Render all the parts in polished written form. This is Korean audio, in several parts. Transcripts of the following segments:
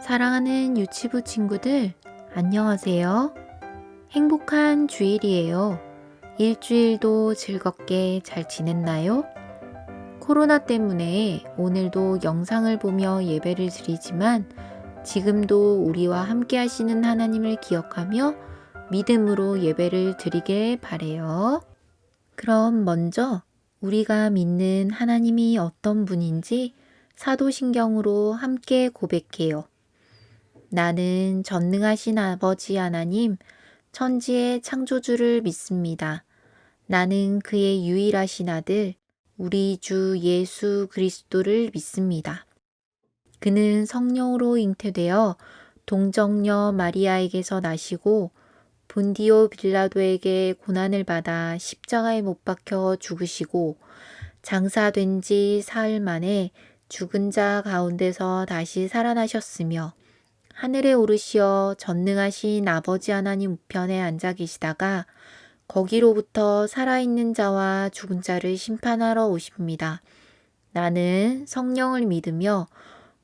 사랑하는 유치부 친구들, 안녕하세요. 행복한 주일이에요. 일주일도 즐겁게 잘 지냈나요? 코로나 때문에 오늘도 영상을 보며 예배를 드리지만 지금도 우리와 함께 하시는 하나님을 기억하며 믿음으로 예배를 드리길 바래요. 그럼 먼저 우리가 믿는 하나님이 어떤 분인지 사도신경으로 함께 고백해요. 나는 전능하신 아버지 하나님, 천지의 창조주를 믿습니다. 나는 그의 유일하신 아들, 우리 주 예수 그리스도를 믿습니다. 그는 성령으로 잉태되어 동정녀 마리아에게서 나시고 본디오 빌라도에게 고난을 받아 십자가에 못 박혀 죽으시고 장사된 지 사흘 만에 죽은 자 가운데서 다시 살아나셨으며 하늘에 오르시어 전능하신 아버지 하나님 우편에 앉아 계시다가 거기로부터 살아있는 자와 죽은 자를 심판하러 오십니다. 나는 성령을 믿으며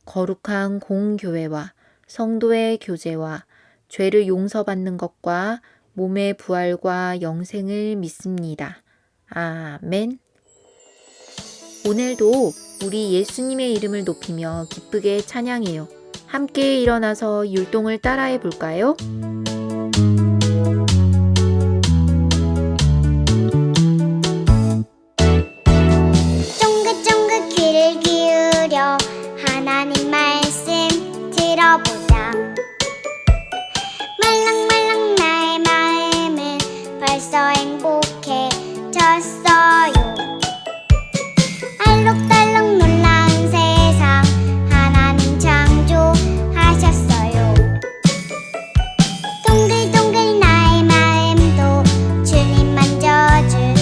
거룩한 공교회와 성도의 교제와 죄를 용서받는 것과 몸의 부활과 영생을 믿습니다. 아멘. 오늘도 우리 예수님의 이름을 높이며 기쁘게 찬양해요. 함께 일어나서 율동을 따라해 볼까요? 쫑긋쫑긋 귀를 기울여 하나님 말씀 들어보자. 말랑말랑 나의 마음은 벌써 행복해졌어요. 알록달록 놀라운 세상 하나님 창조하셨어요. 동글동글 나의 마음도 주님 만져주셨어요.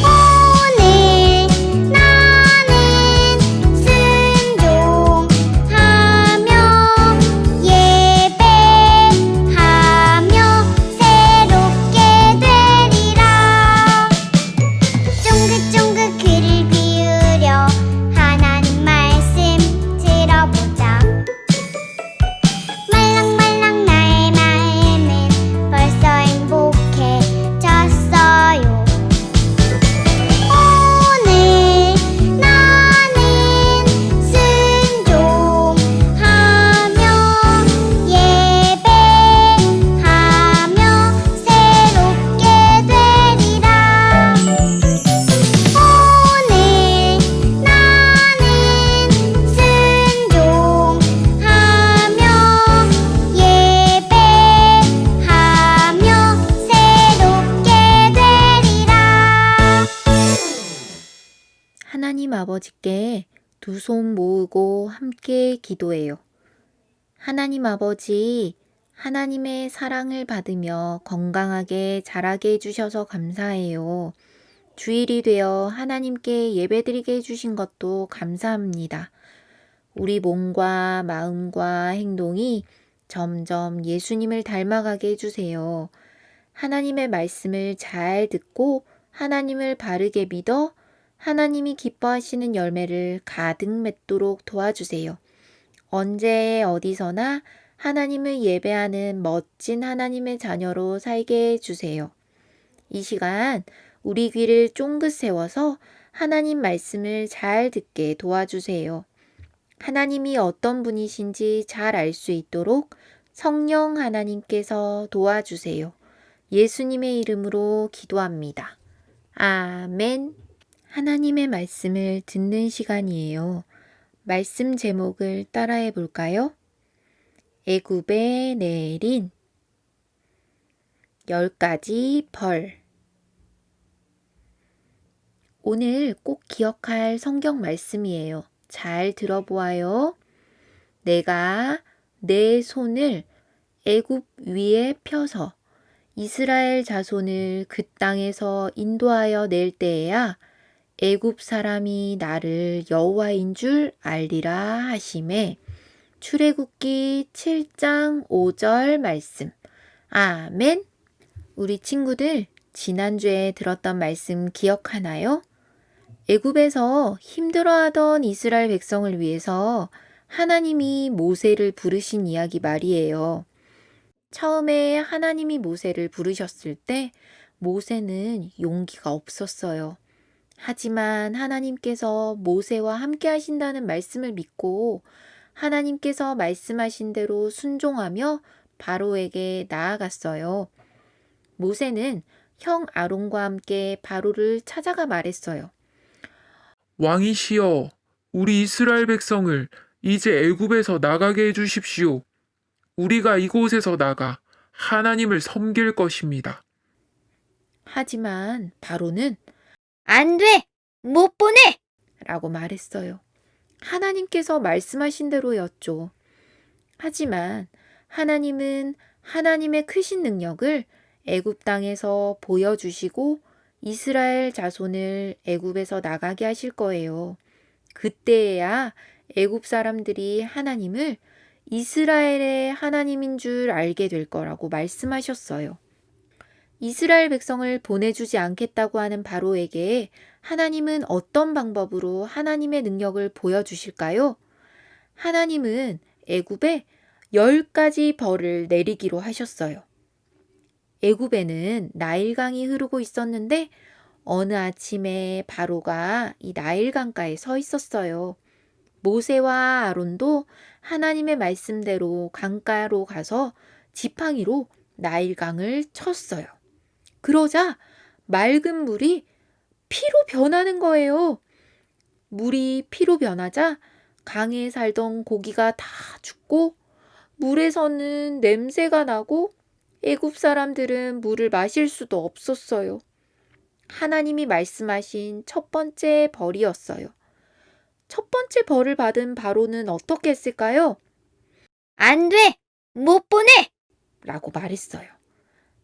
오늘 나는 순종하며 예배하며 새롭게 되리라. 쫑긋쫑긋 귀를 기울여 하나님 말씀 들어보자. 말랑말랑 나의 마음은 벌써 행복해졌어요. 오늘 나는 순종하며 예배하며 새롭게 되리라. 오늘 나는 순종하며 예배하며 새롭게 되리라. 하나님 아버지께 두 손 모으고 함께 기도해요. 하나님 아버지, 하나님의 사랑을 받으며 건강하게 자라게 해주셔서 감사해요. 주일이 되어 하나님께 예배드리게 해주신 것도 감사합니다. 우리 몸과 마음과 행동이 점점 예수님을 닮아가게 해주세요. 하나님의 말씀을 잘 듣고 하나님을 바르게 믿어 하나님이 기뻐하시는 열매를 가득 맺도록 도와주세요. 언제 어디서나 하나님을 예배하는 멋진 하나님의 자녀로 살게 해주세요. 이 시간 우리 귀를 쫑긋 세워서 하나님 말씀을 잘 듣게 도와주세요. 하나님이 어떤 분이신지 잘 알 수 있도록 성령 하나님께서 도와주세요. 예수님의 이름으로 기도합니다. 아멘. 하나님의 말씀을 듣는 시간이에요. 말씀 제목을 따라해 볼까요? 애굽에 내린 10가지 벌. 오늘 꼭 기억할 성경 말씀이에요. 잘 들어보아요. 내가 내 손을 애굽 위에 펴서 이스라엘 자손을 그 땅에서 인도하여 낼 때에야 애굽 사람이 나를 여호와인 줄 알리라 하시매. 출애굽기 7장 5절 말씀. 아멘. 우리 친구들 지난주에 들었던 말씀 기억하나요? 애굽에서 힘들어하던 이스라엘 백성을 위해서 하나님이 모세를 부르신 이야기 말이에요. 처음에 하나님이 모세를 부르셨을 때 모세는 용기가 없었어요. 하지만 하나님께서 모세와 함께 하신다는 말씀을 믿고 하나님께서 말씀하신 대로 순종하며 바로에게 나아갔어요. 모세는 형 아론과 함께 바로를 찾아가 말했어요. 왕이시여, 우리 이스라엘 백성을 이제 애굽에서 나가게 해주십시오. 우리가 이곳에서 나가 하나님을 섬길 것입니다. 하지만 바로는 안 돼! 못 보내! 라고 말했어요. 하나님께서 말씀하신 대로였죠. 하지만 하나님은 하나님의 크신 능력을 애굽 땅에서 보여주시고 이스라엘 자손을 애굽에서 나가게 하실 거예요. 그때야 애굽 사람들이 하나님을 이스라엘의 하나님인 줄 알게 될 거라고 말씀하셨어요. 이스라엘 백성을 보내주지 않겠다고 하는 바로에게 하나님은 어떤 방법으로 하나님의 능력을 보여주실까요? 하나님은 애굽에 10가지 벌을 내리기로 하셨어요. 애굽에는 나일강이 흐르고 있었는데 어느 아침에 바로가 이 나일강가에 서 있었어요. 모세와 아론도 하나님의 말씀대로 강가로 가서 지팡이로 나일강을 쳤어요. 그러자 맑은 물이 피로 변하는 거예요. 물이 피로 변하자 강에 살던 고기가 다 죽고 물에서는 냄새가 나고 애굽 사람들은 물을 마실 수도 없었어요. 하나님이 말씀하신 첫 번째 벌이었어요. 첫 번째 벌을 받은 바로는 어떻게 했을까요? 안 돼! 못 보내! 라고 말했어요.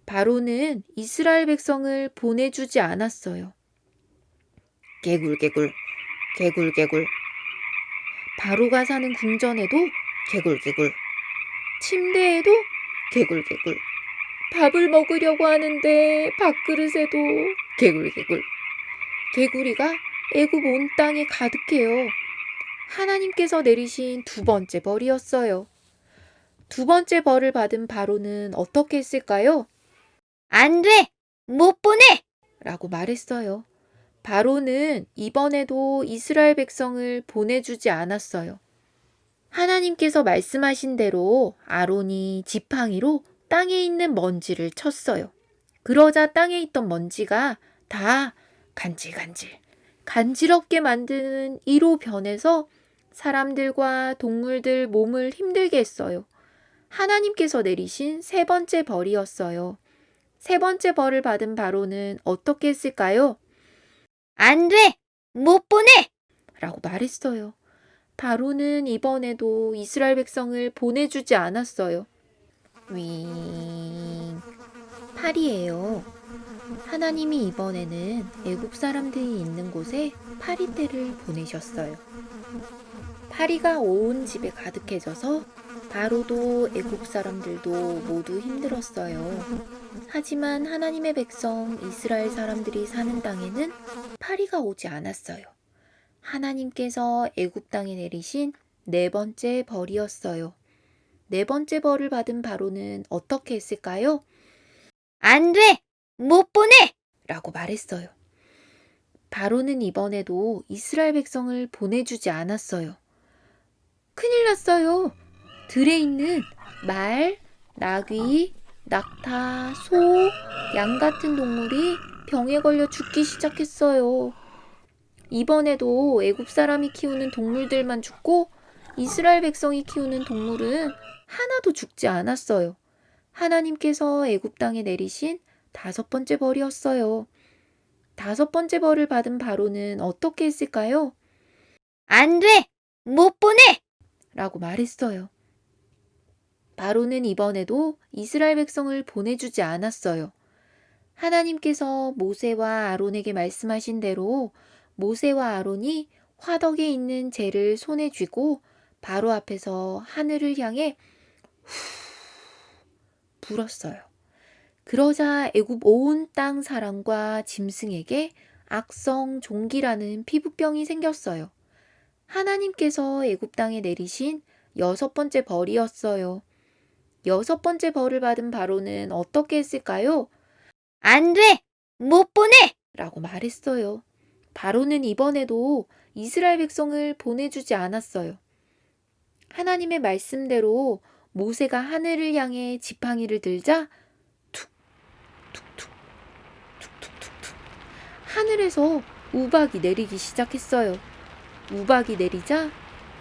바로는 이스라엘 백성을 보내주지 않았어요. 개굴개굴, 개굴개굴. 바로가 사는 궁전에도 개굴개굴. 침대에도 개굴개굴. 밥을 먹으려고 하는데 밥그릇에도 개굴개굴. 개구리가 애굽 온 땅에 가득해요. 하나님께서 내리신 두 번째 벌이었어요. 두 번째 벌을 받은 바로는 어떻게 했을까요? 안 돼! 못 보내! 라고 말했어요. 바로는 이번에도 이스라엘 백성을 보내주지 않았어요. 하나님께서 말씀하신 대로 아론이 지팡이로 땅에 있는 먼지를 쳤어요. 그러자 땅에 있던 먼지가 다 간지럽게 만드는 이로 변해서 사람들과 동물들 몸을 힘들게 했어요. 하나님께서 내리신 세 번째 벌이었어요. 세 번째 벌을 받은 바로는 어떻게 했을까요? 안 돼! 못 보내! 라고 말했어요. 바로는 이번에도 이스라엘 백성을 보내주지 않았어요. 윙. 파리예요. 하나님이 이번에는 애굽 사람들이 있는 곳에 파리떼를 보내셨어요. 파리가 온 집에 가득해져서 바로도 애굽 사람들도 모두 힘들었어요. 하지만 하나님의 백성 이스라엘 사람들이 사는 땅에는 파리가 오지 않았어요. 하나님께서 애굽 땅에 내리신 네 번째 벌이었어요. 네 번째 벌을 받은 바로는 어떻게 했을까요? 안 돼! 못 보내! 라고 말했어요. 바로는 이번에도 이스라엘 백성을 보내주지 않았어요. 큰일 났어요. 들에 있는 말, 나귀, 낙타, 소, 양 같은 동물이 병에 걸려 죽기 시작했어요. 이번에도 애굽 사람이 키우는 동물들만 죽고 이스라엘 백성이 키우는 동물은 하나도 죽지 않았어요. 하나님께서 애굽 땅에 내리신 다섯 번째 벌이었어요. 다섯 번째 벌을 받은 바로는 어떻게 했을까요? 안 돼! 못 보내! 라고 말했어요. 바로는 이번에도 이스라엘 백성을 보내주지 않았어요. 하나님께서 모세와 아론에게 말씀하신 대로 모세와 아론이 화덕에 있는 재를 손에 쥐고 바로 앞에서 하늘을 향해 후 불었어요. 그러자 애굽 온 땅 사람과 짐승에게 악성 종기라는 피부병이 생겼어요. 하나님께서 애굽 땅에 내리신 6번째 벌이었어요. 6번째 벌을 받은 바로는 어떻게 했을까요? 안 돼! 못 보내! 라고 말했어요. 바로는 이번에도 이스라엘 백성을 보내주지 않았어요. 하나님의 말씀대로 모세가 하늘을 향해 지팡이를 들자 툭, 툭툭, 툭툭툭툭 하늘에서 우박이 내리기 시작했어요. 우박이 내리자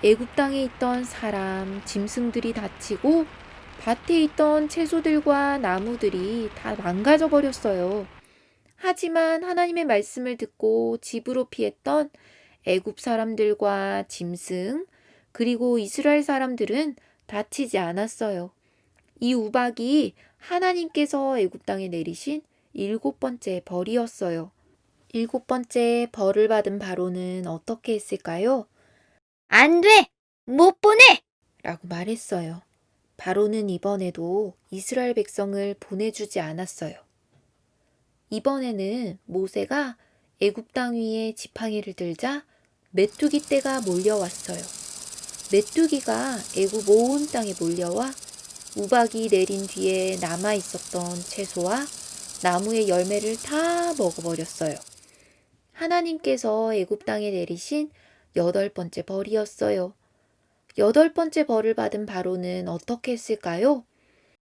애굽 땅에 있던 사람, 짐승들이 다치고 밭에 있던 채소들과 나무들이 다 망가져 버렸어요. 하지만 하나님의 말씀을 듣고 집으로 피했던 애굽 사람들과 짐승, 그리고 이스라엘 사람들은 다치지 않았어요. 이 우박이 하나님께서 애굽 땅에 내리신 7번째 벌이었어요. 7번째 벌을 받은 바로는 어떻게 했을까요? 안 돼! 못 보내! 라고 말했어요. 바로는 이번에도 이스라엘 백성을 보내주지 않았어요. 이번에는 모세가 애굽 땅 위에 지팡이를 들자 메뚜기 떼가 몰려왔어요. 메뚜기가 애굽 온 땅에 몰려와 우박이 내린 뒤에 남아 있었던 채소와 나무의 열매를 다 먹어버렸어요. 하나님께서 애굽 땅에 내리신 8번째 벌이었어요. 8번째 벌을 받은 바로는 어떻게 했을까요?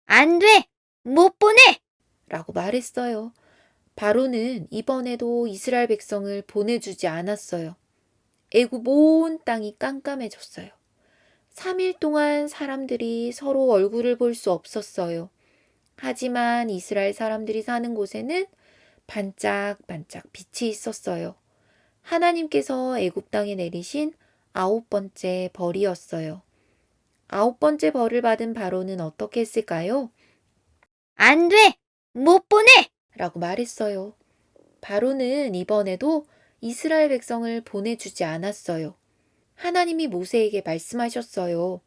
안 돼! 못 보내! 라고 말했어요. 바로는 이번에도 이스라엘 백성을 보내주지 않았어요. 애굽 온 땅이 깜깜해졌어요. 3일 동안 사람들이 서로 얼굴을 볼 수 없었어요. 하지만 이스라엘 사람들이 사는 곳에는 반짝반짝 빛이 있었어요. 하나님께서 애굽 땅에 내리신 9번째 벌이었어요. 9번째 벌을 받은 바로는 어떻게 했을까요? 안 돼! 못 보내! 라고 말했어요. 바로는 이번에도 이스라엘 백성을 보내주지 않았어요. 하나님이 모세에게 말씀하셨어요.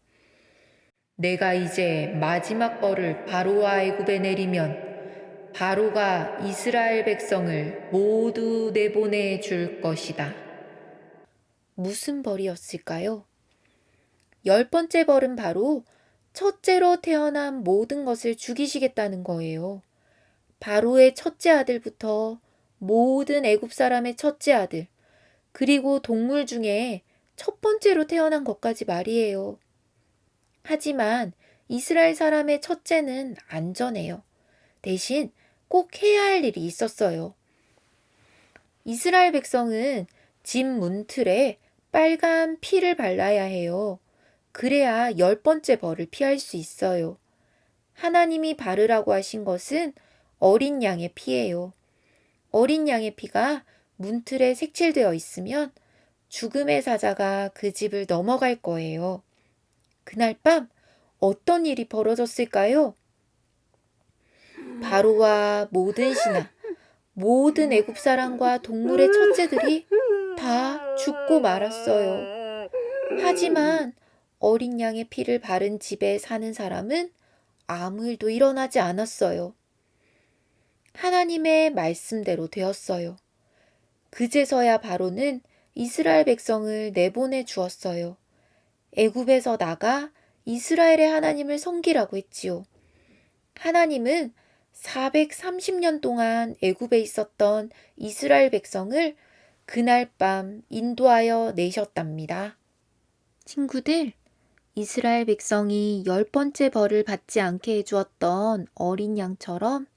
내가 이제 마지막 벌을 바로와 애굽에 내리면 바로가 이스라엘 백성을 모두 내보내 줄 것이다. 무슨 벌이었을까요? 10번째 벌은 바로 첫째로 태어난 모든 것을 죽이시겠다는 거예요. 바로의 첫째 아들부터 모든 애굽 사람의 첫째 아들, 그리고 동물 중에 첫 번째로 태어난 것까지 말이에요. 하지만 이스라엘 사람의 첫째는 안전해요. 대신 꼭 해야 할 일이 있었어요. 이스라엘 백성은 집 문틀에 빨간 피를 발라야 해요. 그래야 10번째 벌을 피할 수 있어요. 하나님이 바르라고 하신 것은 어린 양의 피예요. 어린 양의 피가 문틀에 색칠되어 있으면 죽음의 사자가 그 집을 넘어갈 거예요. 그날 밤 어떤 일이 벌어졌을까요? 바로와 모든 신하, 모든 애굽 사람과 동물의 첫째들이 다 죽고 말았어요. 하지만 어린 양의 피를 바른 집에 사는 사람은 아무 일도 일어나지 않았어요. 하나님의 말씀대로 되었어요. 그제서야 바로는 이스라엘 백성을 내보내 주었어요. 애굽에서 나가 이스라엘의 하나님을 섬기라고 했지요. 하나님은 430년 동안 애굽에 있었던 이스라엘 백성을 그날 밤 인도하여 내셨답니다. 친구들, 이스라엘 백성이 10번째 벌을 받지 않게 해주었던 어린 양처럼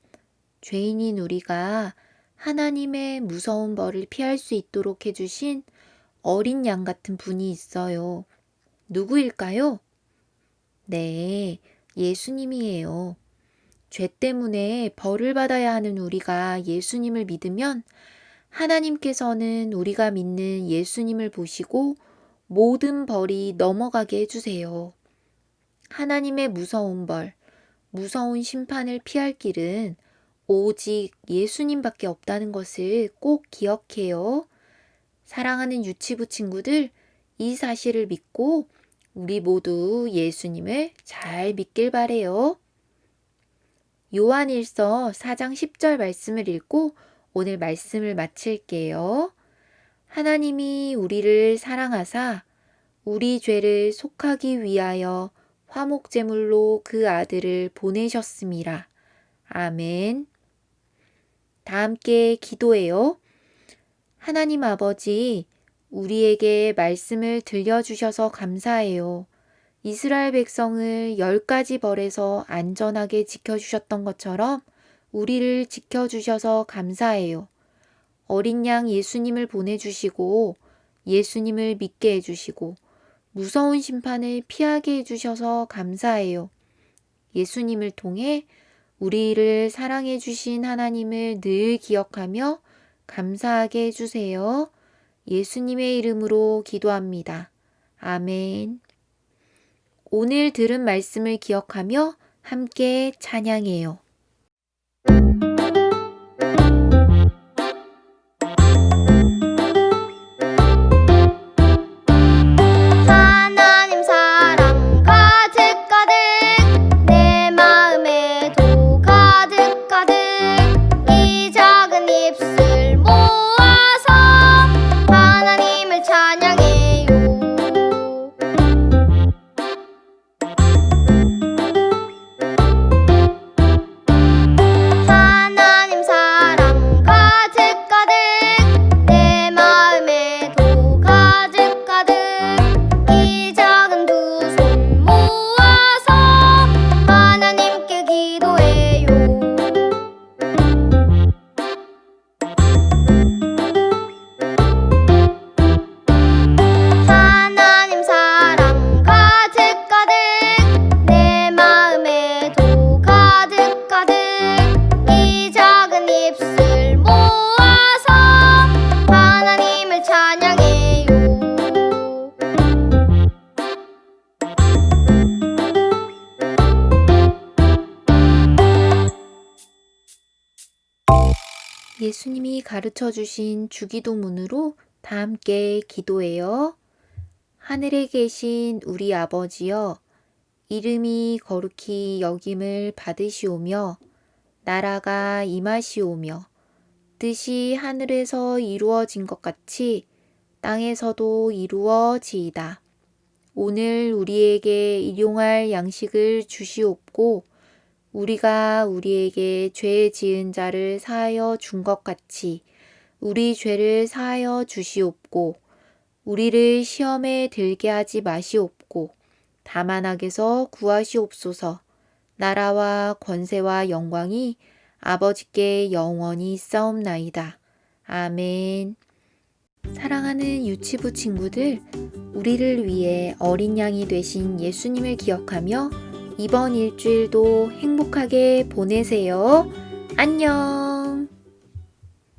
죄인인 우리가 하나님의 무서운 벌을 피할 수 있도록 해주신 어린 양 같은 분이 있어요. 누구일까요? 네, 예수님이에요. 죄 때문에 벌을 받아야 하는 우리가 예수님을 믿으면 하나님께서는 우리가 믿는 예수님을 보시고 모든 벌이 넘어가게 해주세요. 하나님의 무서운 벌, 무서운 심판을 피할 길은 오직 예수님밖에 없다는 것을 꼭 기억해요. 사랑하는 유치부 친구들, 이 사실을 믿고 우리 모두 예수님을 잘 믿길 바래요. 요한일서 4장 10절 말씀을 읽고 오늘 말씀을 마칠게요. 하나님이 우리를 사랑하사 우리 죄를 속하기 위하여 화목제물로 그 아들을 보내셨습니다. 아멘. 다 함께 기도해요. 하나님 아버지, 우리에게 말씀을 들려주셔서 감사해요. 이스라엘 백성을 10가지 벌에서 안전하게 지켜주셨던 것처럼 우리를 지켜주셔서 감사해요. 어린 양 예수님을 보내주시고 예수님을 믿게 해주시고 무서운 심판을 피하게 해주셔서 감사해요. 예수님을 통해 우리를 사랑해 주신 하나님을 늘 기억하며 감사하게 해주세요. 예수님의 이름으로 기도합니다. 아멘. 오늘 들은 말씀을 기억하며 함께 찬양해요. 하나님 사랑 가득가득 내 마음에도 가득가득 이 작은 입술 모아서 하나님을 찬양해요. 하나님 사랑 가득가득 내 마음에도 가득가득 이 작은 두 손 모아서 하나님께 기도해요. 하나님 사랑 가득가득 내 마음에도 가득가득 이 작은 입술 모아서 하나님을 찬양해요. 예수님이 가르쳐 주신 주기도문으로 다 함께 기도해요. 하늘에 계신 우리 아버지여, 이름이 거룩히 여김을 받으시오며 나라가 임하시오며 뜻이 하늘에서 이루어진 것 같이 땅에서도 이루어지이다. 오늘 우리에게 일용할 양식을 주시옵고 우리가 우리에게 죄 지은 자를 사하여 준 것 같이 우리 죄를 사하여 주시옵고 우리를 시험에 들게 하지 마시옵고 다만 악에서 구하시옵소서. 나라와 권세와 영광이 아버지께 영원히 있사옵나이다. 아멘. 사랑하는 유치부 친구들, 우리를 위해 어린 양이 되신 예수님을 기억하며 이번 일주일도 행복하게 보내세요. 안녕.